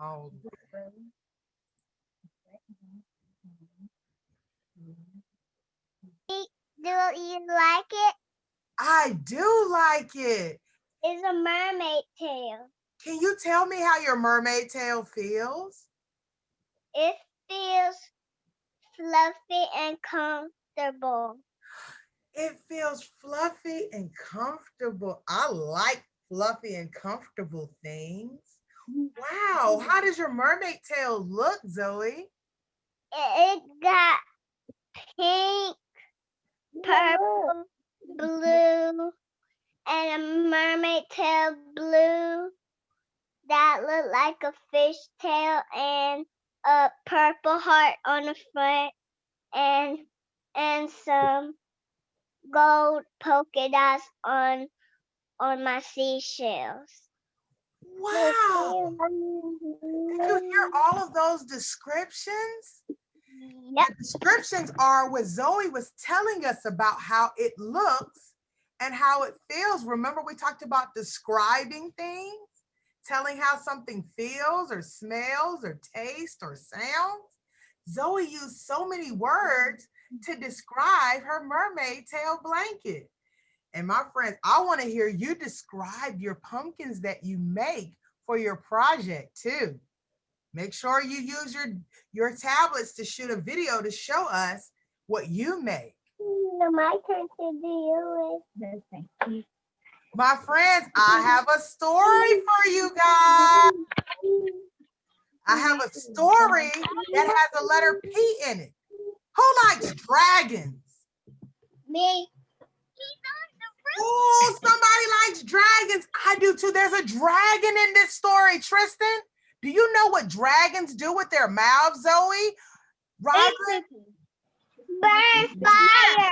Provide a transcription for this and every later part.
Oh, Do you like it? I do like it. It's a mermaid tail. Can you tell me how your mermaid tail feels? It feels fluffy and comfortable. It feels fluffy and comfortable. I like fluffy and comfortable things. Wow, how does your mermaid tail look, Zoe? It got pink, purple, blue, and a mermaid tail blue that looked like a fish tail and a purple heart on the front and some gold polka dots on my seashells. Wow. Did you hear all of those descriptions? Yep. The descriptions are what Zoe was telling us about how it looks and how it feels. Remember, we talked about describing things, telling how something feels or smells or tastes or sounds. Zoe used so many words to describe her mermaid tail blanket. And my friends, I want to hear you describe your pumpkins that you make for your project too. Make sure you use your tablets to shoot a video to show us what you make. My turn to do it. My friends, I have a story for you guys. I have a story that has a letter P in it. Who likes dragons? Me. Oh, somebody likes dragons. I do too. There's a dragon in this story, Tristan. Do you know what dragons do with their mouths, Zoe? Robert? Burn fire.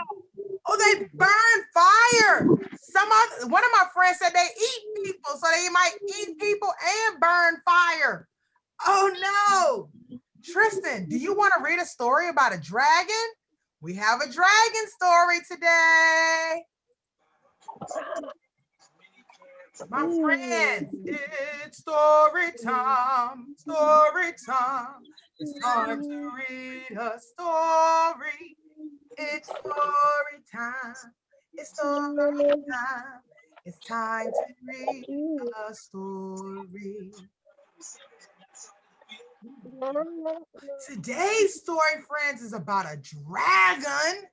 Oh, they burn fire. One of my friends said they eat people, so they might eat people and burn fire. Oh no. Tristan, do you want to read a story about a dragon? We have a dragon story today. My friends, it's story time, story time. It's time to read a story. It's story time. It's story time. It's time to read a story. Today's story, friends, is about a dragon,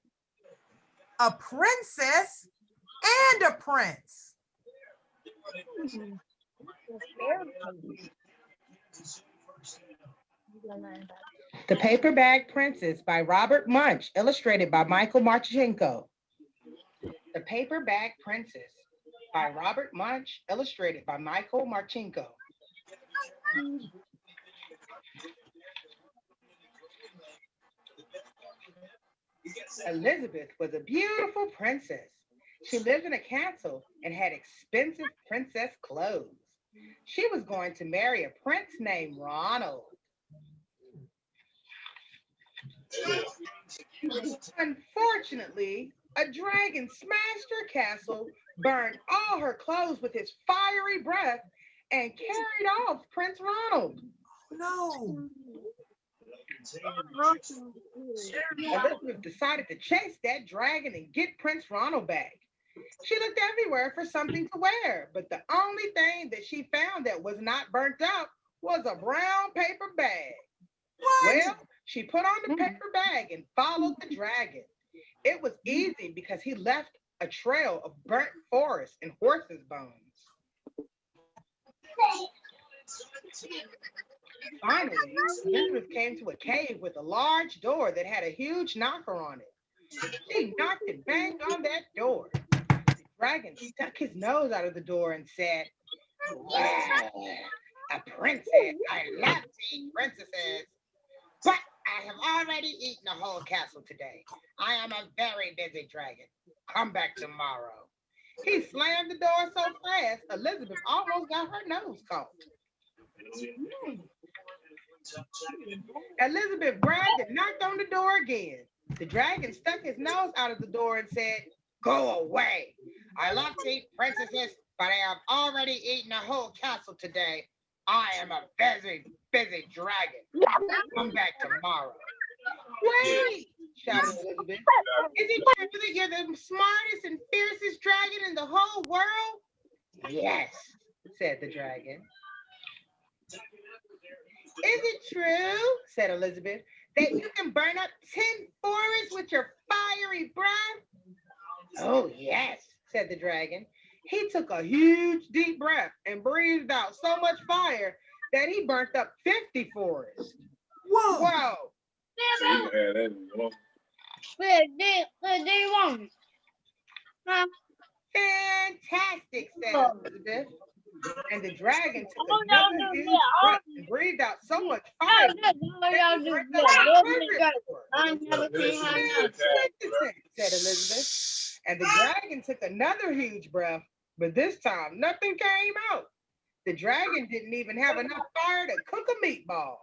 a princess, and a prince. The Paper Bag Princess by Robert Munsch, illustrated by Michael Marchenko. The Paper Bag Princess by Robert Munsch, illustrated by Michael Marchenko. Elizabeth was a beautiful princess. She lived in a castle and had expensive princess clothes. She was going to marry a prince named Ronald. Unfortunately, a dragon smashed her castle, burned all her clothes with his fiery breath, and carried off Prince Ronald. No. Elizabeth decided to chase that dragon and get Prince Ronald back. She looked everywhere for something to wear, but the only thing that she found that was not burnt up was a brown paper bag. What? Well, she put on the paper bag and followed the dragon. It was easy because he left a trail of burnt forest and horse's bones. Finally, Elizabeth came to a cave with a large door that had a huge knocker on it. She knocked and banged on that door. The dragon stuck his nose out of the door and said, "Well, a princess. I love to eat princesses. But I have already eaten a whole castle today. I am a very busy dragon. Come back tomorrow." He slammed the door so fast, Elizabeth almost got her nose caught. Elizabeth grabbed and knocked on the door again. The dragon stuck his nose out of the door and said, "Go away. I love to eat princesses, but I have already eaten a whole castle today. I am a busy, busy dragon. Come back tomorrow. Wait, shouted Elizabeth. Is it true that you're the smartest and fiercest dragon in the whole world? Yes, said the dragon. Is it true, said Elizabeth, that you can burn up 10 forests with your fiery breath? Oh, yes, said the dragon. He took a huge deep breath and breathed out so much fire that he burnt up 50 forests. Whoa. Whoa. Fantastic, said Elizabeth. And the dragon took another huge breath and breathed out so much fire that he burnt up 100 forests. Magnificent, said Elizabeth. And the dragon took another huge breath, but this time nothing came out. The dragon didn't even have enough fire to cook a meatball.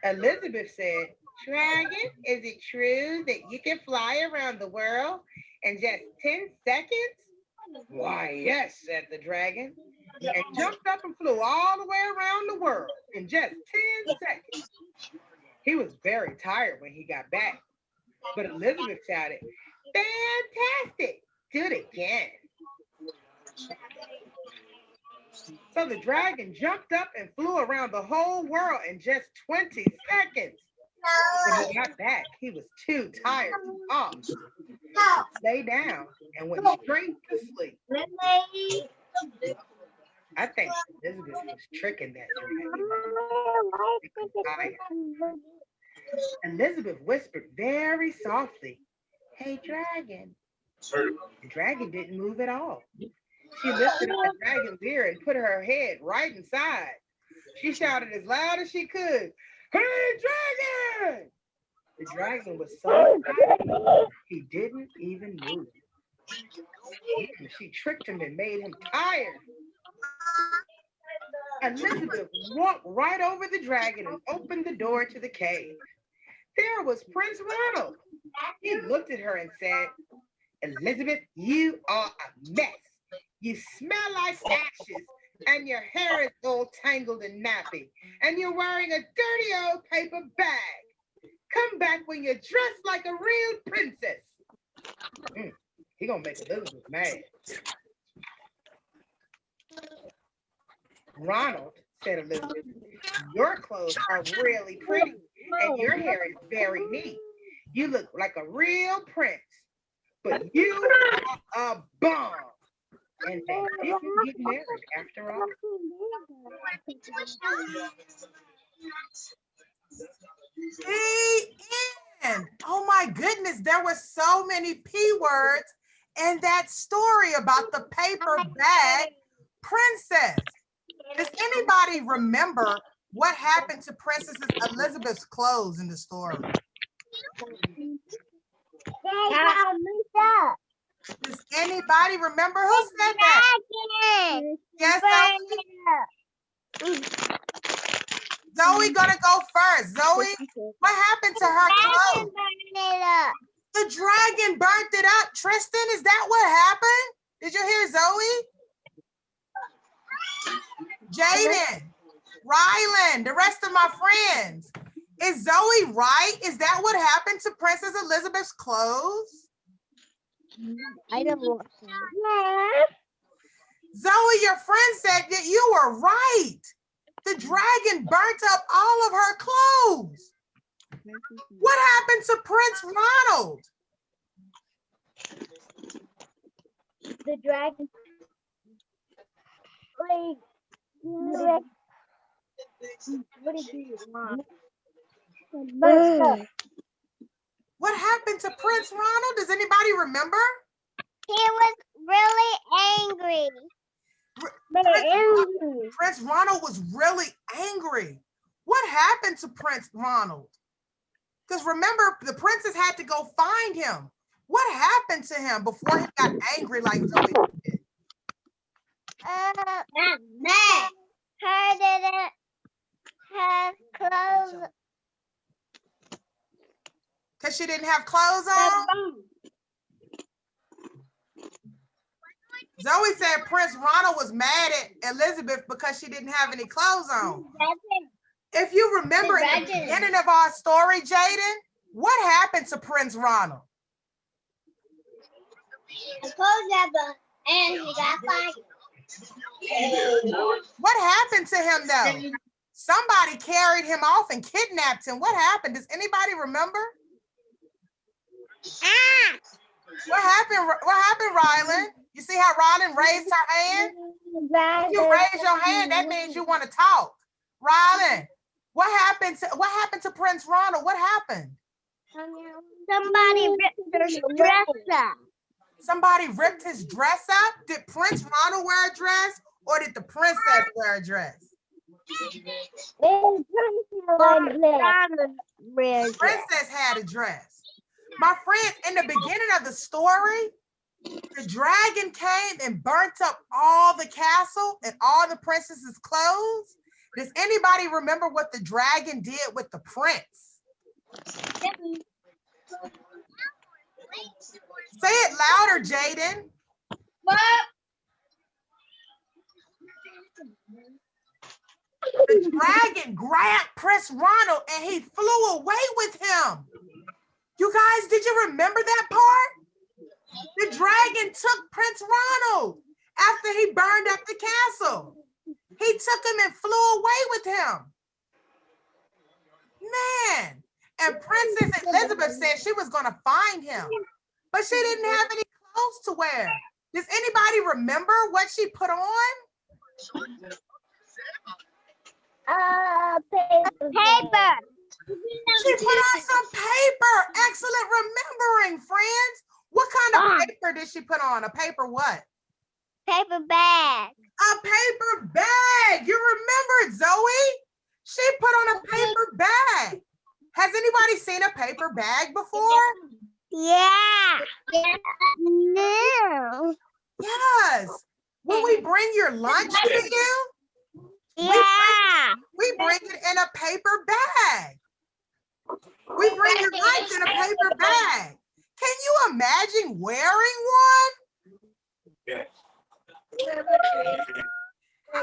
Elizabeth said, Dragon, is it true that you can fly around the world in just 10 seconds? Why, yes, said the dragon, and jumped up and flew all the way around the world in just 10 seconds. He was very tired when he got back, but Elizabeth shouted, Fantastic! Do it again. So the dragon jumped up and flew around the whole world in just 20 seconds. When he got back, he was too tired to talk. He lay down and went straight to sleep. I think Elizabeth was tricking that dragon. Elizabeth whispered very softly, Hey, dragon. The dragon didn't move at all. She lifted up the dragon's ear and put her head right inside. She shouted as loud as she could, Hey, dragon! The dragon was so tired, he didn't even move. She tricked him and made him tired. Elizabeth walked right over the dragon and opened the door to the cave. There was Prince Ronald. He looked at her and said, Elizabeth, you are a mess. You smell like ashes, and your hair is all tangled and nappy, and you're wearing a dirty old paper bag. Come back when you're dressed like a real princess. He gonna make Elizabeth mad. Ronald, said Elizabeth, your clothes are really pretty, and your hair is very neat. You look like a real prince, but you are a bum. And they didn't get married after all. And oh my goodness, there were so many P words in that story about the paper bag princess. Does anybody remember what happened to Princess Elizabeth's clothes in the story? Does anybody remember who said that? Yes, Zoe gonna go first. Zoe, what happened to her clothes? The dragon burnt it up. Tristan, is that what happened? Did you hear Zoe? Jaden, Rylan, the rest of my friends. Is Zoe right? Is that what happened to Princess Elizabeth's clothes? I don't know. Zoe, your friend said that you were right. The dragon burnt up all of her clothes. What happened to Prince Ronald? The dragon. What did you want? What happened to Prince Ronald? Does anybody remember? He was really angry. Prince Ronald was really angry. What happened to Prince Ronald? Because remember, the princess had to go find him. What happened to him before he got angry like Zoe did? Her didn't have clothes. Because she didn't have clothes on? Zoe said Prince Ronald was mad at Elizabeth because she didn't have any clothes on. If you remember in the beginning of our story, Jaden, what happened to Prince Ronald? And he got fired. What happened to him though? Somebody carried him off and kidnapped him. What happened? Does anybody remember? Ah! What happened? What happened, Rylan? You see how Rylan raised her hand? If you raise your hand, that means you want to talk. Rylan, what happened to Prince Ronald? What happened? Somebody ripped their dress up. Somebody ripped his dress up? Did Prince Ronald wear a dress or did the princess wear a dress? Princess had a dress. My friend, in the beginning of the story, the dragon came and burnt up all the castle and all the princess's clothes. Does anybody remember what the dragon did with the prince? Say it louder, Jaden. The dragon grabbed Prince Ronald and he flew away with him. You guys, did you remember that part? The dragon took Prince Ronald after he burned up the castle. He took him and flew away with him. Man, and Princess Elizabeth said she was gonna find him, but she didn't have any clothes to wear. Does anybody remember what she put on? Paper. She put on some paper. Excellent remembering, friends. What kind of paper did she put on? A paper what? Paper bag. A paper bag. You remember it, Zoe? She put on a paper bag. Has anybody seen a paper bag before? Yeah. No. Yes. When we bring your lunch to you, Yeah. we bring it in a paper bag. We bring your lunch in a paper bag. Can you imagine wearing one? How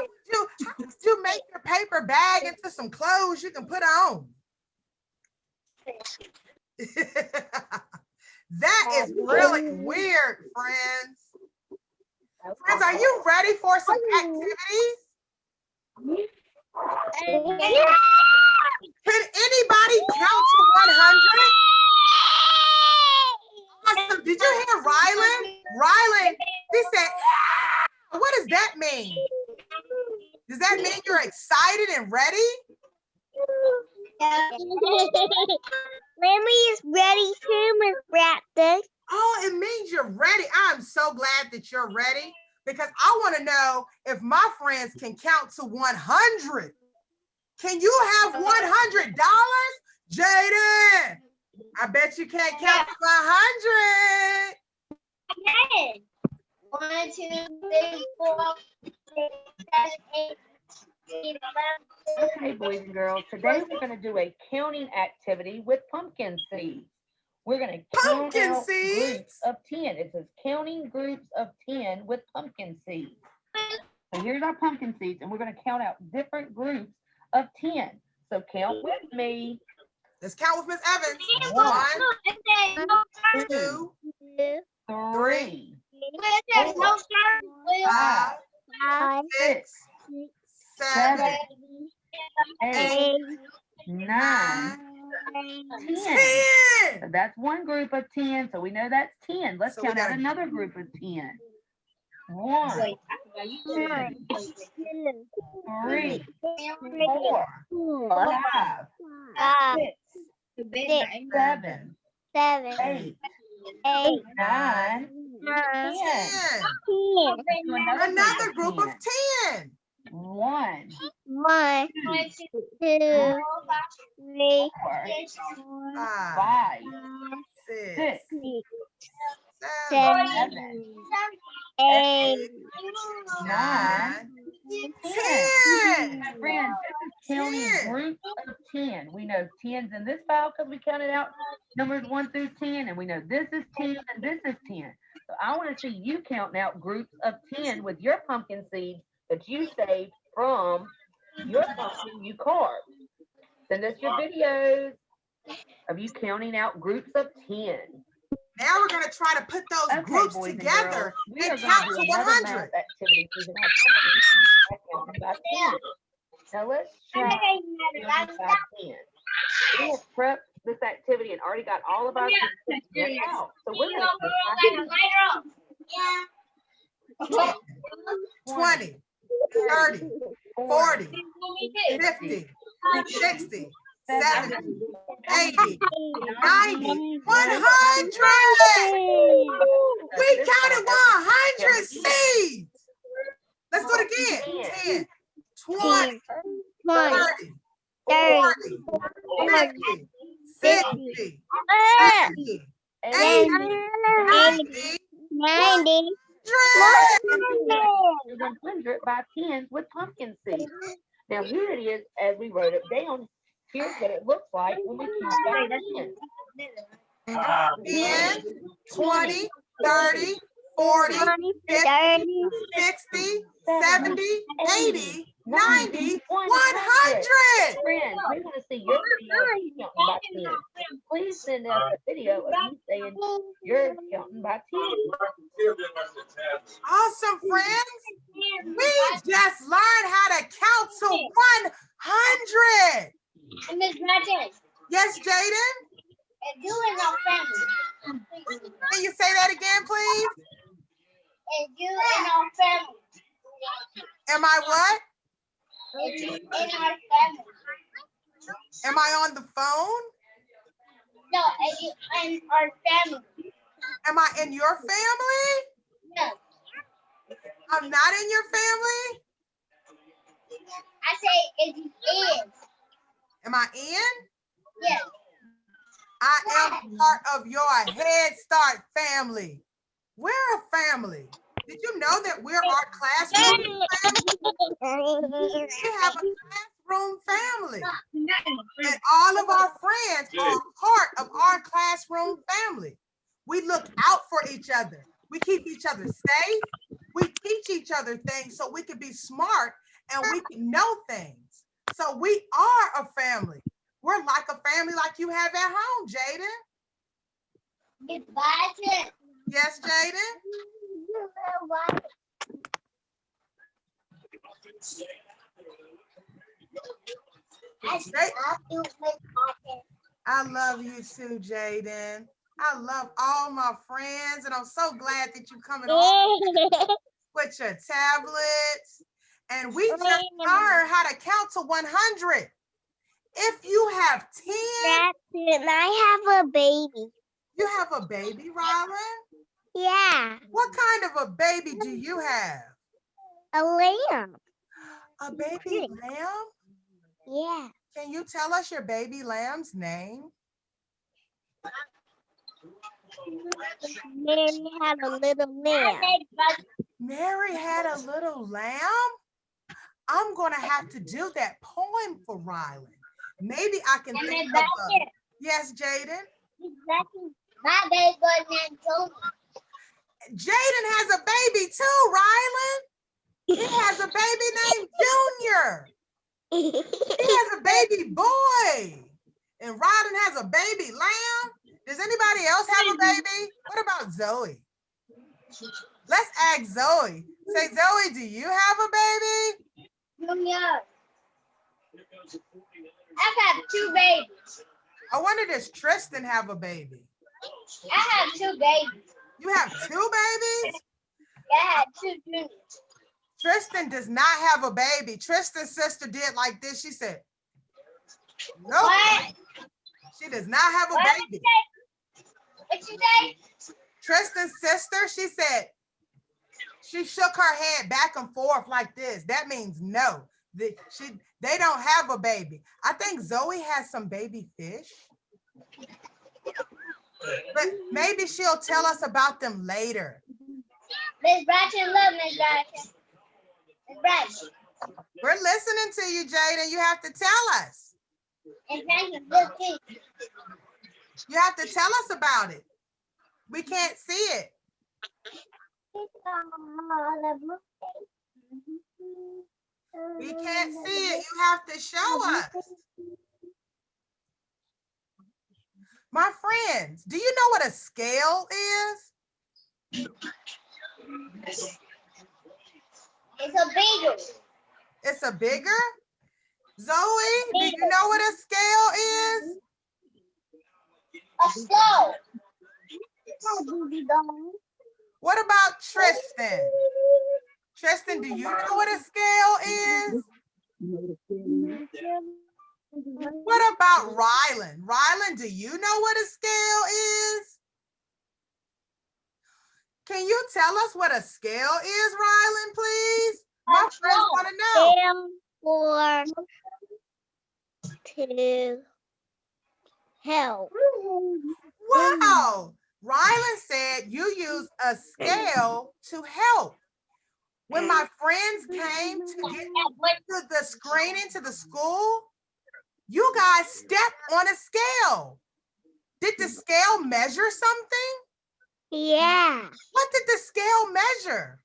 would you make your paper bag into some clothes you can put on? That is really weird, friends. Friends, are you ready for some activities? Can anybody count to 100? Awesome. Did you hear Rylan? Rylan, he said, "Ah!" What does that mean? Does that mean you're excited and ready? Lemmy is ready too, Miss Raptor. Oh, it means you're ready. I'm so glad that you're ready because I want to know if my friends can count to 100. Can you have $100? Jaden, I bet you can't count to 100. 1, 2, 3, 4, 6, 7, 8, 9, 10, 11. Okay, boys and girls, today we're going to do a counting activity with pumpkin seeds. We're going to count Pumpkin out seeds? groups of 10. It says counting groups of 10 with pumpkin seeds. So here's our pumpkin seeds, and we're going to count out different groups of 10. So count with me. Let's count with Miss Evans. 1, 2, 3, There's no 5, 5, 6, 7, 8, 8, 9, 9, 10. 10. So that's one group of 10. So we know that's 10. Let's So we count out gotta- another group of 10. 1, 2, 3, 4, 5, 6, 7, 7, 8, 8, 9, 9, 10. 10. Another group of 10. 1, 1, 2, 3, 4, 5, 5, 6, 6, 7, 7, 8, 9, 10. 10. Friends, this is counting 10. groups of 10. We know 10's in this file because we counted out numbers 1 through 10, and we know this is 10 and this is 10. So I want to see you counting out groups of 10 with your pumpkin seeds that you saved from your pumpkin you carved. Send us your videos of you counting out groups of 10. Now we're gonna try to put those Okay, groups boys and together girls, we and are going count to to do another 100. math activity using our pumpkin seeds by counting by 10. Now let's try counting by 10. We have prepped this activity and already got all of our things out. So we're going to count by 10, 20, 30, 40, 50, 60, 70, 80, 90, 100. We counted 100 seeds. Let's do it again. 10, 20, 30, 40, 50, 60, 70, 80, 90, 100. 100 by 10 with pumpkin seeds. Now here it is as we wrote it down. Here's what it looks like when we count by 10. 10, 20, 30, 40, 50, 60, 70, 80, 90, 100. Friends, we want to see your video counting by 10. Please send us a video of you saying you're counting by 10. Awesome, friends. We just learned how to count to 100. And Miss Martin, Yes, Jaden? and you and our family. Can you say that again, please? And you and our family. Am I what? And you and our family. Am I on the phone? No, and you and our family. Am I in your family? No, I'm not in your family? I say it is. Am I in? Yes. I am part of your Head Start family. We're a family. Did you know that we're our classroom family? We have a classroom family. And all of our friends are part of our classroom family. We look out for each other. We keep each other safe. We teach each other things so we can be smart and we can know things. So we are a family. We're like a family like you have at home, Jaden. Goodbye. Yes, Jaden? I love you too, Jaden. I love all my friends, and I'm so glad that you're coming on with your tablets. And we just learned how to count to 100. If you have 10, I have a baby. you have a baby, Rylan? Yeah, What kind of a baby do you have? a lamb. A baby lamb? Yeah. Can you tell us your baby lamb's name? Mary had a little lamb. Mary had a little lamb? I'm going to have to do that poem for Rylan. Maybe I can think of a... Yes, Jaden? My baby was named Junior. Jaden has a baby too, Rylan. He has a baby named Junior. He has a baby boy. And Rylan has a baby lamb. Does anybody else have a baby? What about Zoe? Let's ask Zoe. Say, Zoe, do you have a baby? Junior. I have 2 babies. I wonder, does Tristan have a baby? I have 2 babies. You have 2 babies? I have 2 juniors. Tristan does not have a baby. Tristan's sister did like this. She said, nope. What? She does not have a baby. What you say? Tristan's sister, she said, she shook her head back and forth like this. That means no. They don't have a baby. I think Zoe has some baby fish. But maybe she'll tell us about them later. Miss Bratton, love Miss Bratton. Miss Bratton. We're listening to you, Jaden. You have to tell us. And thank you, good teacher. You have to tell us about it. We can't see it. We can't see it. You have to show us. My friends, do you know what a scale is? It's a beagle. It's a bigger? Zoe, do you know what a scale is? A slow. What about Tristan? Tristan, do you know what a scale is? What about Rylan? Rylan, do you know what a scale is? Can you tell us what a scale is, Rylan, please? My friends want to know. For to help. Wow. Rylan said you use a scale to help. When my friends came to get to the screening to the school, you guys stepped on a scale. Did the scale measure something? Yeah. What did the scale measure?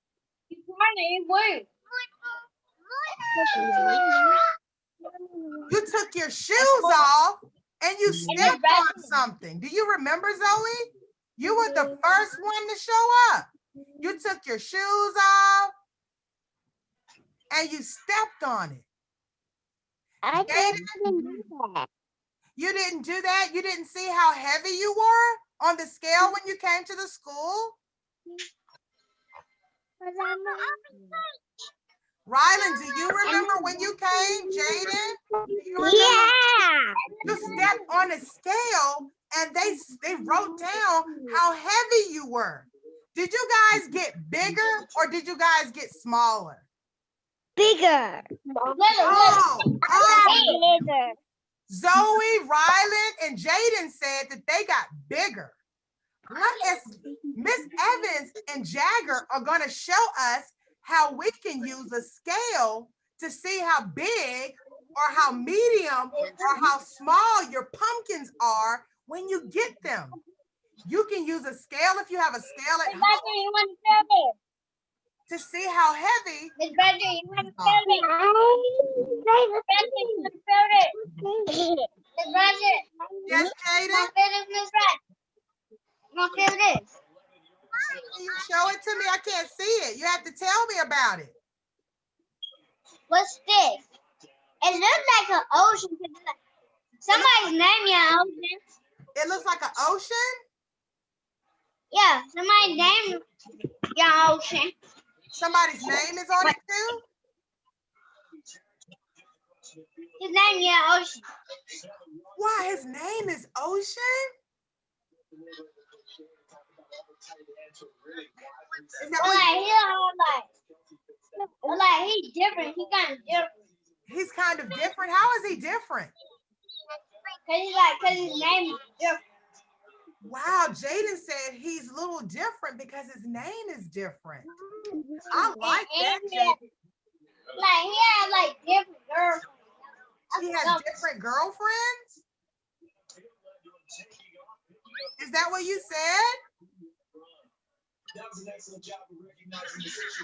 You took your shoes off and you stepped on something. Do you remember, Zoe? You were the first one to show up. You took your shoes off and you stepped on it. I Jaden, didn't do that. you didn't do that? You didn't see how heavy you were on the scale when you came to the school? Rylan, do you remember when you came, Jaden? Do you remember? Yeah. You stepped on a scale and they wrote down how heavy you were. Did you guys get bigger or did you guys get smaller? Bigger. Bigger. Zoe, Rylan, and Jaden said that they got bigger. Miss Evans and Jagger are going to show us how we can use a scale to see how big or how medium or how small your pumpkins are when you get them. You can use a scale if you have a scale at home to see how heavy. Yes, Jaden? Can you show it to me? I can't see it. You have to tell me about it. What's this? It looks like an ocean. Somebody's name, yeah, ocean. It looks like an ocean. Yeah, somebody's name, yeah, ocean. Somebody's name is on it too. His name, yeah, ocean. Why, his name is Ocean? Is that But what like he's different. He kind of different. he's kind of different? How is he different? Cause his name is different. Wow, Jaden said he's a little different because his name is different. I like that, Jaden. Like he has like different girls. He has different girlfriends? Is that what you said?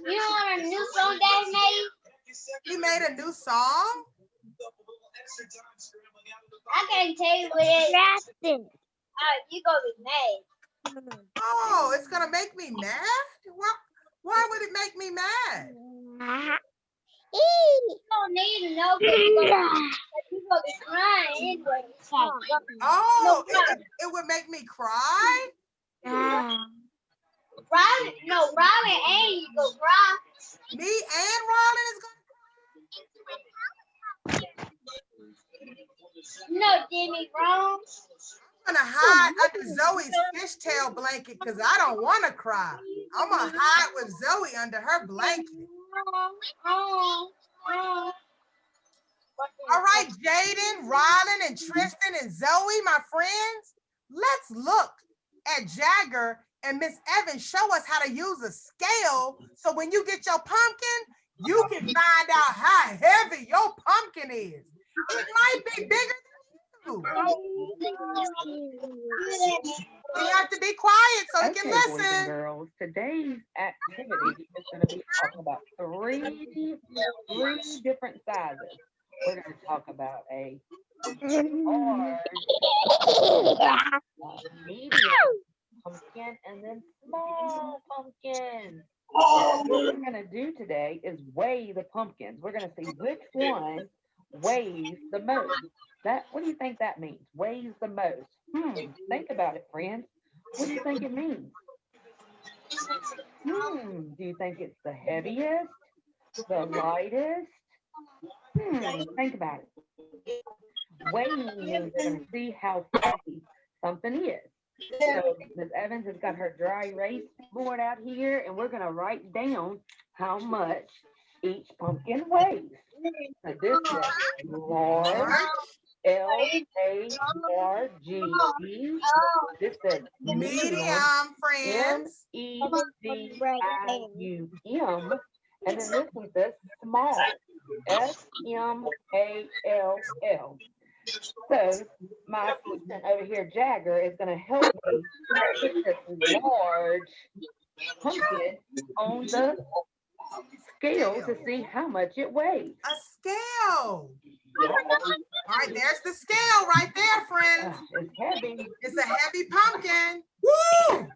You know what a new song that made? He made a new song? I can't tell you what it is. Justin. You gonna be mad. Oh, it's gonna make me mad? Why would it make me mad? You don't need to know because you're gonna be crying anyway. Oh, it would make me cry? Robin and you go cry. Me and Robin is gonna No, Jimmy wrong. I'm gonna hide under Zoe's fishtail blanket because I don't want to cry. I'm gonna hide with Zoe under her blanket. All right, Jaden, Rylan, and Tristan and Zoe, my friends, let's look at Jagger and Miss Evans show us how to use a scale so when you get your pumpkin, you can find out how heavy your pumpkin is. It might be bigger than you. We have to be quiet so we Okay, can boys and listen. girls, today's activity is going to be talking about three different sizes. We're going to talk about a large, medium pumpkin, and then small pumpkin. What we're going to do today is weigh the pumpkins. We're going to see which one weighs the most. What do you think that means? Weighs the most. Think about it, friends. What do you think it means? Do you think it's the heaviest? The lightest? Think about it. Weighing means we're going to see how heavy something is. So Ms. Evans has got her dry erase board out here, and we're going to write down how much each pumpkin weighs. So this is large, Large. This is Medium, friends. MEDIUM. And then this one says small, SMALL. So my assistant over here, Jagger, is going to help me put this large pumpkin on the scale to see how much it weighs. A scale. All right, there's the scale right there, friends. It's heavy. It's a heavy pumpkin. Woo!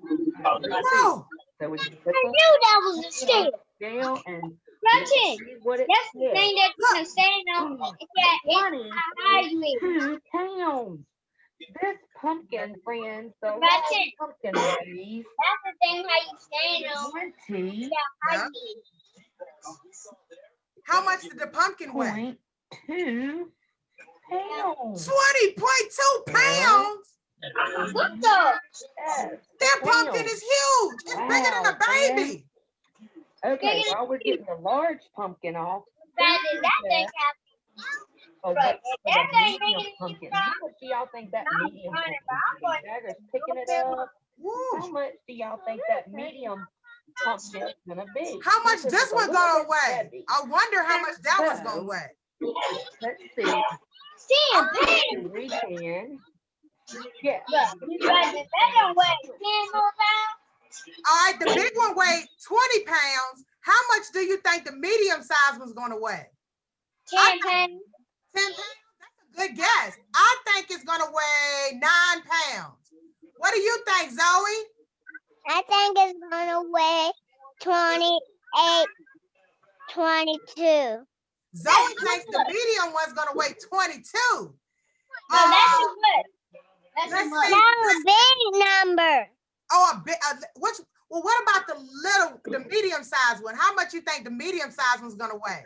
Whoa! So we can put I the knew that was a scale. scale and Gretchen, see what it that's the is. thing that you're gonna say now. Is that it's highly. 22 pounds. This pumpkin, friends, the Gretchen, large pumpkin weighs that's the thing how you say now. 20.2 How much did the pumpkin weigh? pounds. 20.2 pounds. What the? Yes. That pumpkin is huge. It's bigger than a Wow, baby. Okay, while we're getting the large pumpkin off, That is that thing oh, Right. wait, for That the thing medium making pumpkin. me How much do y'all think that medium pumpkin is? Jagger's picking it up. How Woo. much do y'all think that medium pumpkin is gonna be? How much Because this it's a one little gonna bit weigh? heavy. I wonder how much that one's gonna weigh. Let's see. Sam, Sam. We can. Yeah. That don't weigh 10 more pounds. All right, the big one weighed 20 pounds. How much do you think the medium size one's gonna weigh? 10 pounds. 10 pounds? That's a good guess. I think it's gonna weigh 9 pounds. What do you think, Zoe? I think it's gonna weigh 28, 22. Zoe thinks the medium one's gonna weigh 22. No, that's too much. That's Let's too much. see. No, a big number. Oh, a bit. Well, what about the medium size one? How much you think the medium size one's gonna weigh?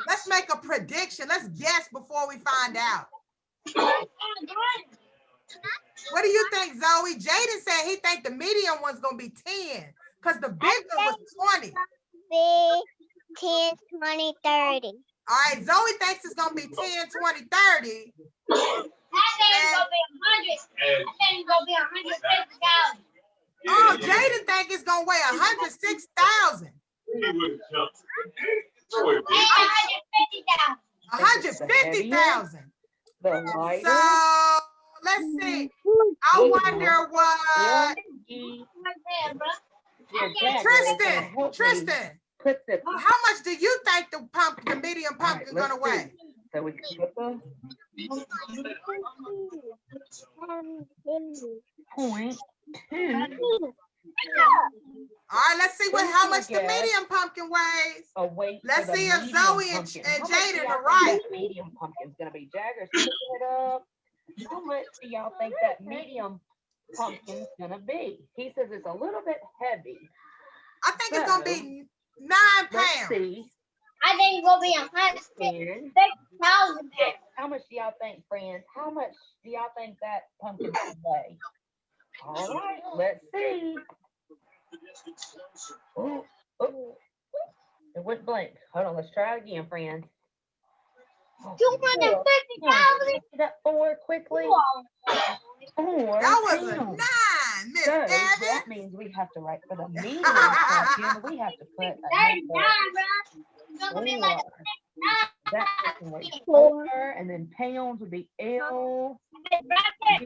Let's make a prediction. Let's guess before we find out. What do you think, Zoe? Jaden said he think the medium one's gonna be 10 because the big one was 20. Big 10, 20, 30. All right, Zoe thinks it's gonna be 10, 20, 30. That thing's gonna be 100. That thing's gonna be 150,000. Oh, Jaden think it's gonna weigh 106,000. Hey, 150,000. 150,000. The lighter. So let's see. I wonder what Tristan. Put the How much do you think the medium pumpkin's gonna weigh? So we can put the point two All right, let's see how much the medium pumpkin weighs. away. Let's see if Zoe and Jaden are How right. much medium pumpkin's gonna be? Jagger's picking it up. How much do y'all think that medium pumpkin's gonna be? He says it's a little bit heavy. I think it's gonna be 9 Let's pounds. see. I think it's gonna be 150,000 And pounds. how much do y'all think, friends? How much do y'all think that pumpkin will weigh? All right, let's see. Oh, oh, it went blank. Hold on, let's try it again, friends. Oh, 250,000. see that 4 quickly. 4 That was a pounds. 9, Miss So Evans. that means we have to write for the medium pumpkin. We have to put a 39, number bro. It's gonna be like 4. That would be 4, and then pounds would be L.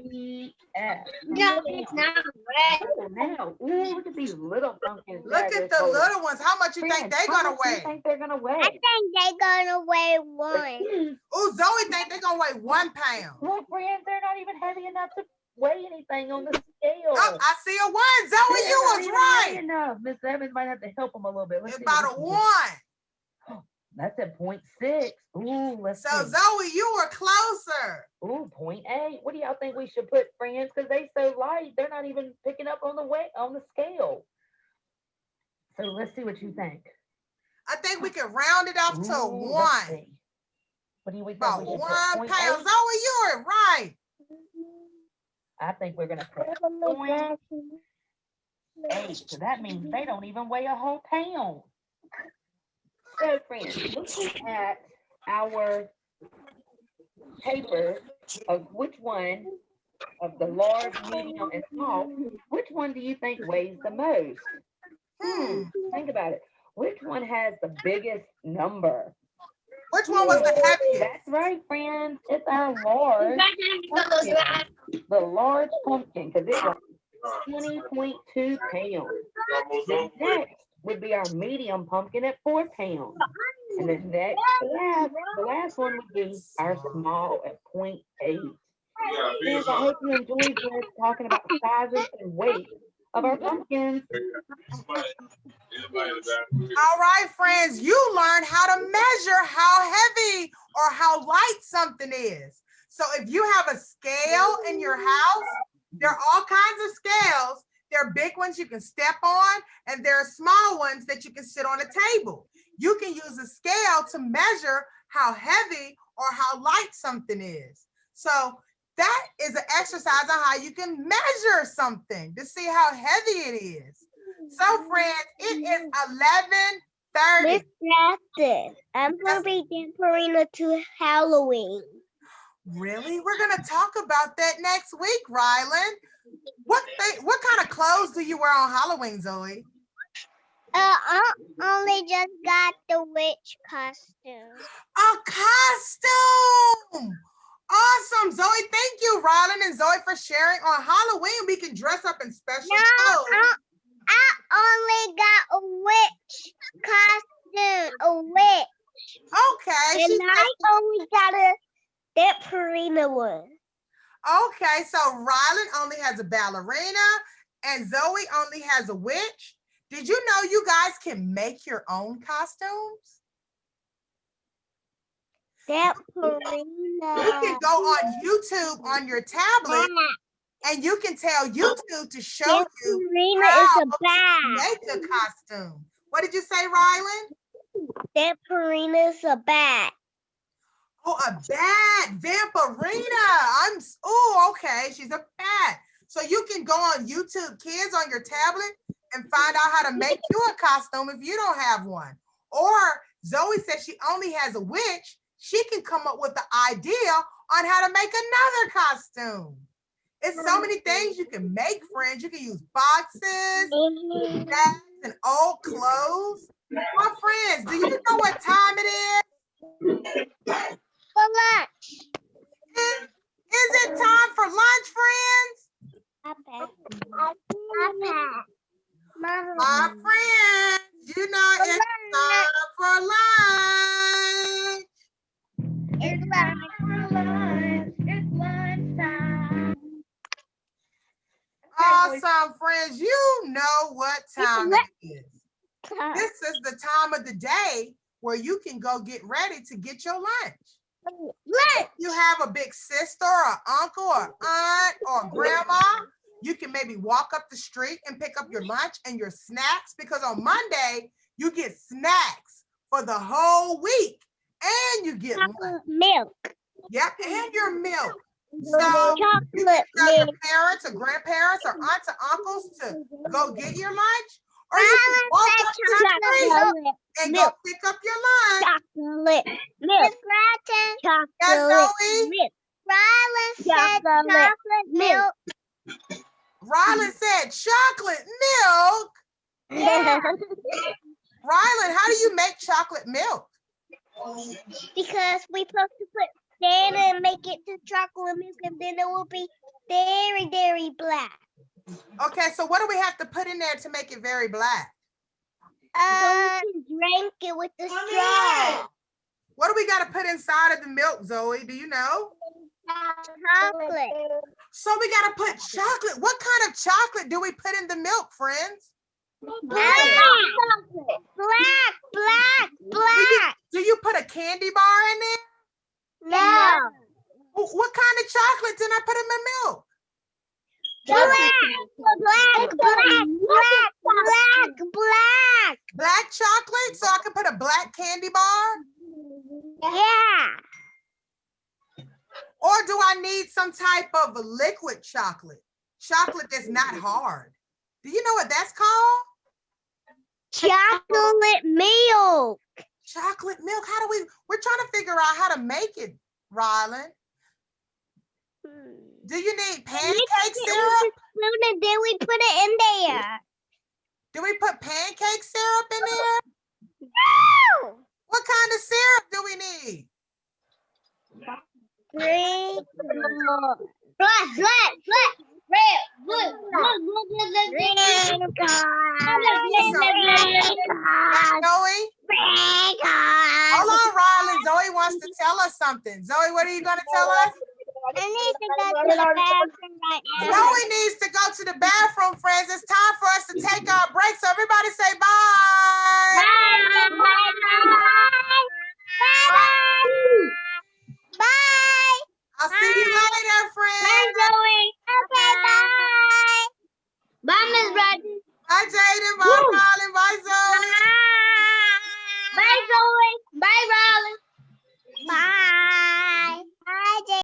BS. No, it's not red. Oh, now, ooh, look at these little pumpkins. Look at the little ones. How much you think Friends, they how gonna much do you weigh? think they're gonna I weigh? think they're gonna weigh 1. Oh, Zoe think they're gonna weigh 1 pound. Well, friends, they're not even heavy enough to weigh anything on the scale. Oh, I see a 1. Zoe, They're you not was even heavy right. enough. Miss Evans might have to help them a little bit. Let's It's see what about a we 1. can do. That's at 0.6. Ooh, let's So see. Zoe, you were closer. Ooh, 0.8. What do y'all think we should put, friends? Because they so light, they're not even picking up on the weight on the scale. So let's see what you think. I think we can round it off to a Ooh, 1. let's see. What do you think? About We should 1 put 0.8? pound. Zoe, you were right. I think we're gonna put 0.8. So that means they don't even weigh a whole pound. So friends, looking at our paper of which one of the large, medium, and small, which one do you think weighs the most? Think about it. Which one has the biggest number? Which one was the heaviest? That's right, friends. It's our large pumpkin. The large pumpkin, because it was 20.2 pounds. The next would be our medium pumpkin at 4 pounds. And the last one would be our small at 0.8. Friends, I hope you enjoyed this talking about sizes and weight of our pumpkins. All right, friends, you learned how to measure how heavy or how light something is. So if you have a scale in your house, there are all kinds of scales. There are big ones you can step on, and there are small ones that you can sit on a table. You can use a scale to measure how heavy or how light something is. So that is an exercise on how you can measure something to see how heavy it is. So friends, it is 11:30. Miss Grafton, I'm gonna be Damperina to Halloween. Really? We're gonna talk about that next week, Rylan. What kind of clothes do you wear on Halloween, Zoe? I only just got the witch costume. A costume! Awesome, Zoe. Thank you, Rylan and Zoe, for sharing. On Halloween, we can dress up in special clothes. I only got a witch costume, a witch. Okay. And I only got a Damperina one. Okay, so Rylan only has a ballerina and Zoe only has a witch. Did you know you guys can make your own costumes? Damperina. You can go on YouTube on your tablet and you can tell YouTube to show you Damperina how is a to bat. make a costume. What did you say, Rylan? Damperina is a bat. Oh, a bat, Vampirina. Oh, okay, she's a bat. So you can go on YouTube Kids on your tablet and find out how to make you a costume if you don't have one. Or Zoe said she only has a witch. She can come up with the idea on how to make another costume. It's so many things you can make, friends. You can use boxes, bags, and old clothes. My friends, do you know what time it is? For lunch. Is it time for lunch, friends? My friends, you know it's time for lunch. It's It's lunchtime. Awesome, friends. You know what time it is. This is the time of the day where you can go get ready to get your lunch. If you have a big sister or uncle or aunt or grandma, you can maybe walk up the street and pick up your lunch and your snacks, because on Monday, you get snacks for the whole week and you get lunch. milk. Yep, and your milk. So you can Chocolate tell your milk. parents or grandparents or aunts or uncles to go get your lunch, or you can walk up the street Chocolate and milk. go pick up your lunch. Chocolate milk. Chocolate Yes, Zoe? milk. Rylan said chocolate milk. Rylan said chocolate milk. Rylan, how do you make chocolate milk? Because we supposed to put then and make it to chocolate milk, and then it will be very, very black. Okay, so what do we have to put in there to make it very black? So we can drink it with the straw. What do we got to put inside of the milk, Zoe? Do you know? Chocolate. So we got to put chocolate. What kind of chocolate do we put in the milk, friends? Black. Black. Do you put a candy bar in there? No. What kind of chocolate did I put in my milk? Black. Black chocolate, so I can put a black candy bar? Yeah. Or do I need some type of liquid chocolate? Chocolate that's not hard. Do you know what that's called? Chocolate milk. Chocolate milk. We're trying to figure out how to make it, Rylan. Do you need pancake syrup? And then we put it in there. Do we put pancake syrup in there? No. What kind of syrup do we need? Green. Black, red, blue, Green Zoe? Hold on, Rylan. Zoe wants to tell us something. Zoe, what are you going to tell us? I need to go to the bathroom right now. Zoe needs to go to the bathroom, friends. It's time for us to take our break. So everybody say bye.